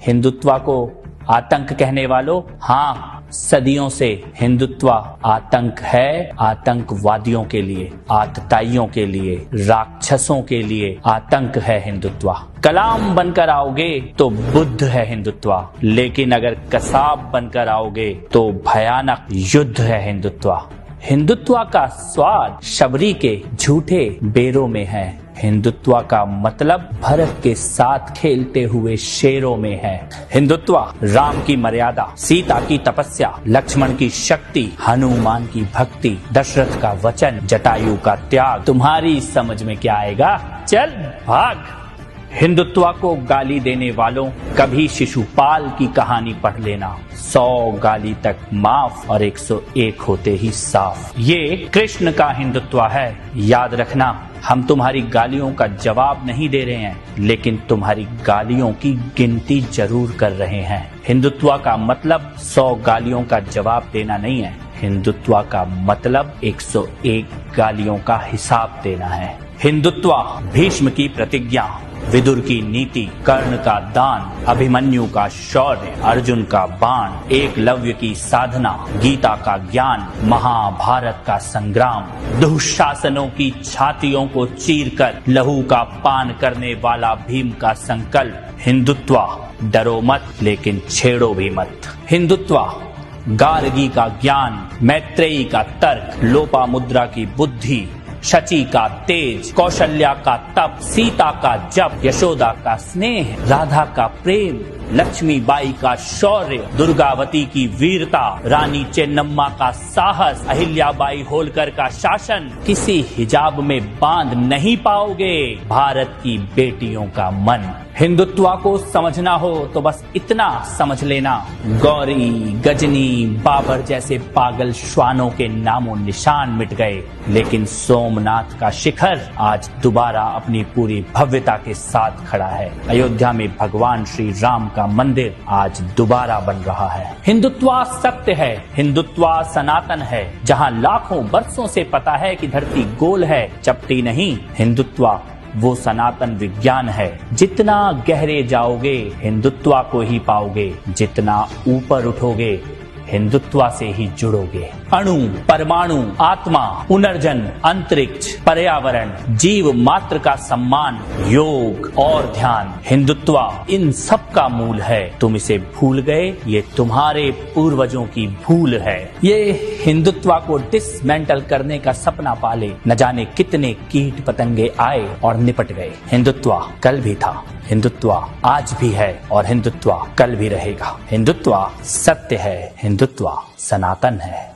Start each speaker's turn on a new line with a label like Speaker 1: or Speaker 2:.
Speaker 1: हिंदुत्व को आतंक कहने वालों, हाँ, सदियों से हिंदुत्व आतंक है। आतंकवादियों के लिए, आतताइयों के लिए, राक्षसों के लिए आतंक है हिंदुत्व। कलाम बनकर आओगे तो बुद्ध है हिंदुत्व, लेकिन अगर कसाब बनकर आओगे तो भयानक युद्ध है हिंदुत्व। हिंदुत्व का स्वाद शबरी के झूठे बेरों में है। हिंदुत्व का मतलब भरत के साथ खेलते हुए शेरों में है। हिंदुत्व राम की मर्यादा, सीता की तपस्या, लक्ष्मण की शक्ति, हनुमान की भक्ति, दशरथ का वचन, जटायु का त्याग। तुम्हारी समझ में क्या आएगा? चल भाग। हिंदुत्व को गाली देने वालों, कभी शिशुपाल की कहानी पढ़ लेना। 100 गाली तक माफ और 101 होते ही साफ। ये कृष्ण का हिंदुत्व है। याद रखना, हम तुम्हारी गालियों का जवाब नहीं दे रहे हैं, लेकिन तुम्हारी गालियों की गिनती जरूर कर रहे हैं। हिंदुत्व का मतलब 100 गालियों का जवाब देना नहीं है। हिंदुत्व का मतलब 101 गालियों का हिसाब देना है। हिंदुत्व भीष्म की प्रतिज्ञा, विदुर की नीति, कर्ण का दान, अभिमन्यु का शौर्य, अर्जुन का बाण, एकलव्य की साधना, गीता का ज्ञान, महाभारत का संग्राम, दुशासनों की छातियों को चीरकर लहू का पान करने वाला भीम का संकल्प। हिंदुत्व डरो मत, लेकिन छेड़ो भी मत। हिंदुत्व गार्गी का ज्ञान, मैत्रेयी का तर्क, लोपामुद्रा की बुद्धि, शची का तेज, कौशल्या का तप, सीता का जप, यशोदा का स्नेह, राधा का प्रेम, लक्ष्मीबाई का शौर्य, दुर्गावती की वीरता, रानी चेन्नम्मा का साहस, अहिल्याबाई होलकर का शासन। किसी हिजाब में बांध नहीं पाओगे भारत की बेटियों का मन। हिंदुत्व को समझना हो तो बस इतना समझ लेना, गौरी, गजनी, बाबर जैसे पागल श्वानों के नामों निशान मिट गए, लेकिन सोमनाथ का शिखर आज दोबारा अपनी पूरी भव्यता के साथ खड़ा है। अयोध्या में भगवान श्री राम का मंदिर आज दोबारा बन रहा है। हिंदुत्व सत्य है, हिंदुत्व सनातन है। जहाँ लाखों वर्षों से पता है कि धरती गोल है, चपटी नहीं। हिंदुत्व वो सनातन विज्ञान है। जितना गहरे जाओगे हिंदुत्व को ही पाओगे, जितना ऊपर उठोगे हिंदुत्व से ही जुड़ोगे। अणु, परमाणु, आत्मा, पुनर्जन्म, अंतरिक्ष, पर्यावरण, जीव मात्र का सम्मान, योग और ध्यान, हिंदुत्व इन सब का मूल है। तुम इसे भूल गए, ये तुम्हारे पूर्वजों की भूल है। ये हिंदुत्व को डिसमेंटल करने का सपना पाले न जाने कितने कीट पतंगे आए और निपट गए। हिंदुत्व कल भी था, हिंदुत्व आज भी है और हिंदुत्व कल भी रहेगा। हिंदुत्व सत्य है, हिंदुत्व सनातन है।